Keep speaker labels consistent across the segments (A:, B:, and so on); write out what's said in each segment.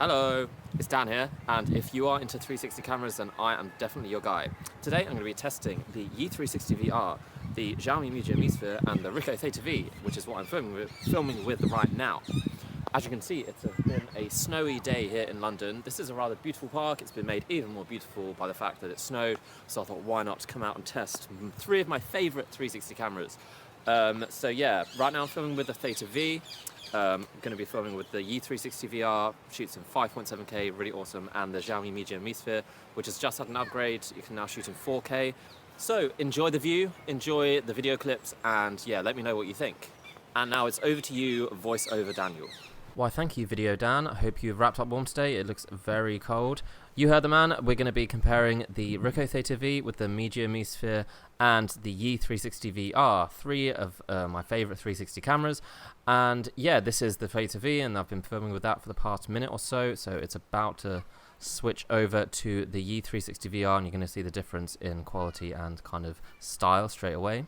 A: Hello, it's Dan here, and if you are into 360 cameras, then I am definitely your guy. Today I'm going to be testing the Yi 360 VR, the Xiaomi Mijia Sphere, and the Ricoh Theta V, which is what I'm filming with right now. As you can see, it's been a snowy day here in London. This is a rather beautiful park. It's been made even more beautiful by the fact that it snowed, so I thought why not come out and test three of my favourite 360 cameras. So yeah, right now I'm filming with the Theta V. Going to be filming with the Yi 360 VR, shoots in 5.7K, really awesome, and the Xiaomi Mijia Sphere, which has just had an upgrade. You can now shoot in 4K. So enjoy the view, enjoy the video clips, and yeah, let me know what you think. And now it's over to you, voiceover Daniel. Why, thank you, Video Dan. I hope you've wrapped up warm today. It looks very cold. You heard the man. We're going to be comparing the Ricoh Theta V with the Mijia Sphere and the Yi 360 VR, three of my favourite 360 cameras. And yeah, this is the Theta V, and I've been filming with that for the past minute or so. So it's about to switch over to the Yi 360 VR, and you're going to see the difference in quality and kind of style straight away.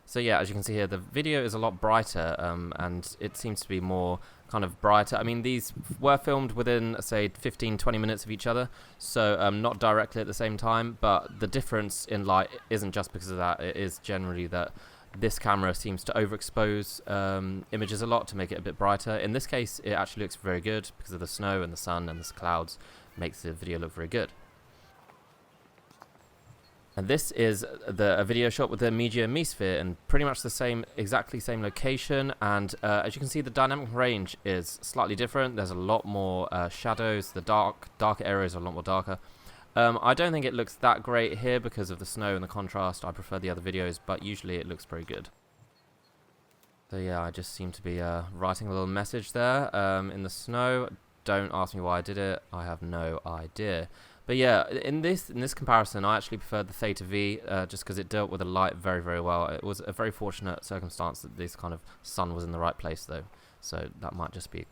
A: So yeah, as you can see here, the video is a lot brighter, and it seems to be more kind of brighter. I mean, these were filmed within, say, 15-20 minutes of each other, so not directly at the same time, but the difference in light isn't just because of that. It is generally that this camera seems to overexpose images a lot to make it a bit brighter. In this case, it actually looks very good because of the snow and the sun and the clouds makes the video look very good. And this is a video shot with the Mijia Sphere in pretty much the exactly same location. And as you can see, the dynamic range is slightly different. There's a lot more shadows. The darker areas are a lot more darker. I don't think it looks that great here because of the snow and the contrast. I prefer the other videos, but usually it looks pretty good. So yeah, I just seem to be writing a little message there in the snow. Don't ask me why I did it. I have no idea. But yeah, in this comparison, I actually preferred the Theta V just because it dealt with the light very, very well. It was a very fortunate circumstance that this kind of sun was in the right place, though. So that might just be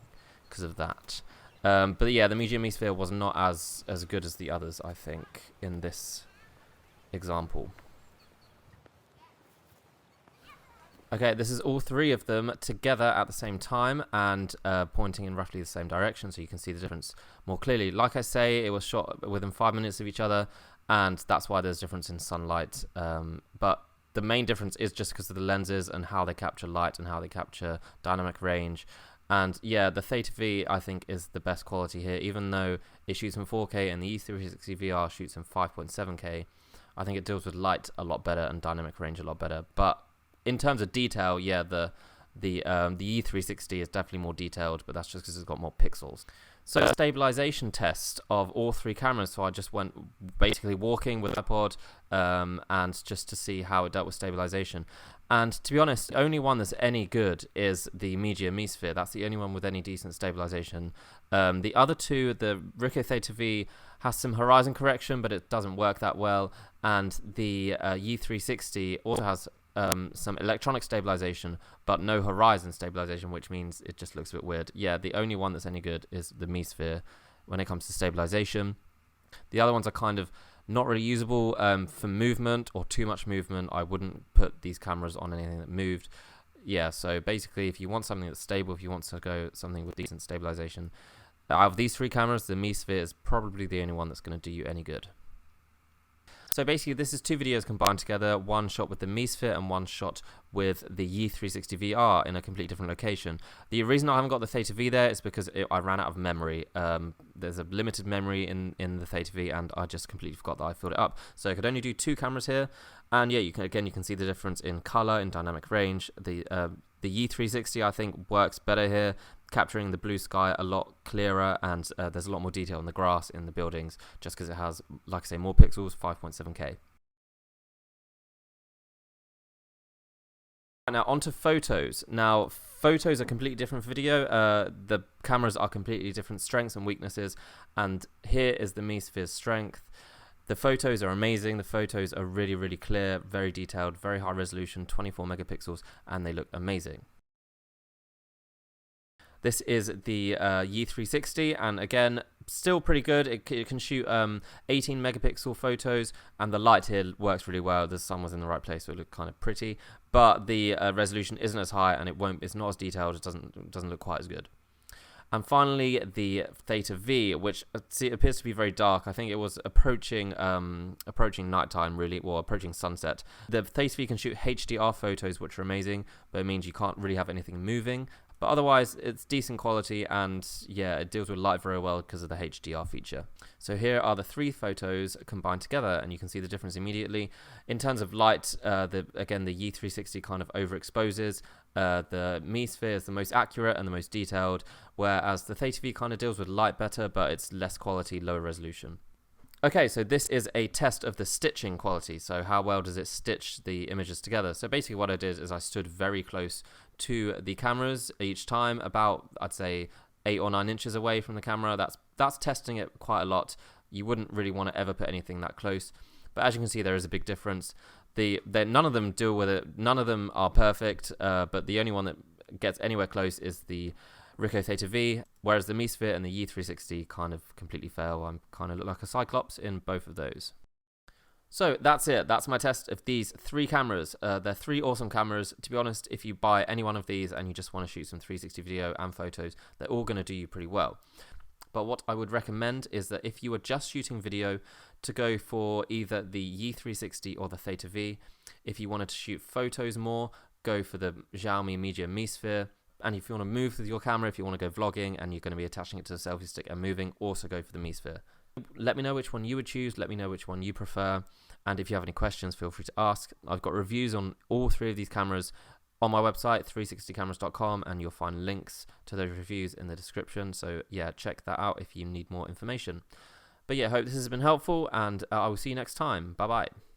A: because of that. But yeah, the Mijia Sphere was not as good as the others, I think, in this example. Okay, this is all three of them together at the same time and pointing in roughly the same direction, so you can see the difference more clearly. Like I say, it was shot within 5 minutes of each other, and that's why there's difference in sunlight. But the main difference is just because of the lenses and how they capture light and how they capture dynamic range. And yeah, the Theta V, I think, is the best quality here, even though it shoots in 4K and the Yi 360 VR shoots in 5.7K. I think it deals with light a lot better and dynamic range a lot better. But in terms of detail, yeah, the Yi 360 is definitely more detailed, but that's just because it's got more pixels. So stabilization test of all three cameras. So I just went basically walking with the iPod and just to see how it dealt with stabilization. And to be honest, the only one that's any good is the Mijia Sphere. That's the only one with any decent stabilization. The other two, the Ricoh Theta V has some horizon correction, but it doesn't work that well. And the Yi 360 also has some electronic stabilization, but no horizon stabilization, which means it just looks a bit weird. Yeah, the only one that's any good is the Mi Sphere when it comes to stabilization. The other ones are kind of not really usable for movement or too much movement. I wouldn't put these cameras on anything that moved. Yeah, so basically, if you want something that's stable, if you want to go something with decent stabilization, out of these three cameras, the Mi Sphere is probably the only one that's going to do you any good. So basically, this is two videos combined together, one shot with the Mi Sphere and one shot with the Yi 360 VR in a completely different location. The reason I haven't got the Theta V there is because I ran out of memory. There's a limited memory in the Theta V, and I just completely forgot that I filled it up. So I could only do two cameras here, and yeah, you can see the difference in color, in dynamic range. The Yi 360, I think, works better here, capturing the blue sky a lot clearer, and there's a lot more detail in the grass, in the buildings, just because it has, like I say, more pixels, 5.7K. Now onto photos. Now photos are completely different from video. The cameras are completely different strengths and weaknesses, and here is the Mi Sphere's strength. The photos are amazing. The photos are really, really clear, very detailed, very high resolution, 24 megapixels, and they look amazing. This is the Yi 360, and again, still pretty good. It can shoot 18 megapixel photos, and the light here works really well. The sun was in the right place, so it looked kind of pretty. But the resolution isn't as high, and it's not as detailed. It doesn't look quite as good. And finally, the Theta V, which appears to be very dark. I think it was approaching nighttime, really, or approaching sunset. The Theta V can shoot HDR photos, which are amazing, but it means you can't really have anything moving. But otherwise, it's decent quality, and yeah, it deals with light very well because of the HDR feature. So here are the 3 photos combined together, and you can see the difference immediately. In terms of light, again, the Yi360 kind of overexposes. The Mi Sphere is the most accurate and the most detailed, whereas the Theta V kind of deals with light better, but it's less quality, lower resolution. Okay, so this is a test of the stitching quality. So how well does it stitch the images together? So basically what I did is I stood very close to the cameras each time, about, I'd say, 8 or 9 inches away from the camera. That's testing it quite a lot. You wouldn't really want to ever put anything that close. But as you can see, there is a big difference. None of them deal with it. None of them are perfect, but the only one that gets anywhere close is the Ricoh Theta V, whereas the Mi Sphere and the Yi360 kind of completely fail. I kind of look like a Cyclops in both of those. So that's it. That's my test of these 3 cameras. They're 3 awesome cameras. To be honest, if you buy any one of these and you just want to shoot some 360 video and photos, they're all going to do you pretty well. But what I would recommend is that if you are just shooting video, to go for either the Yi360 or the Theta V. If you wanted to shoot photos more, go for the Xiaomi Mijia Mi Sphere. And if you want to move with your camera, if you want to go vlogging and you're going to be attaching it to the selfie stick and moving, also go for the Mi Sphere. Let me know which one you would choose. Let me know which one you prefer. And if you have any questions, feel free to ask. I've got reviews on all 3 of these cameras on my website, 360cameras.com, and you'll find links to those reviews in the description. So yeah, check that out if you need more information. But yeah, hope this has been helpful, and I will see you next time. Bye-bye.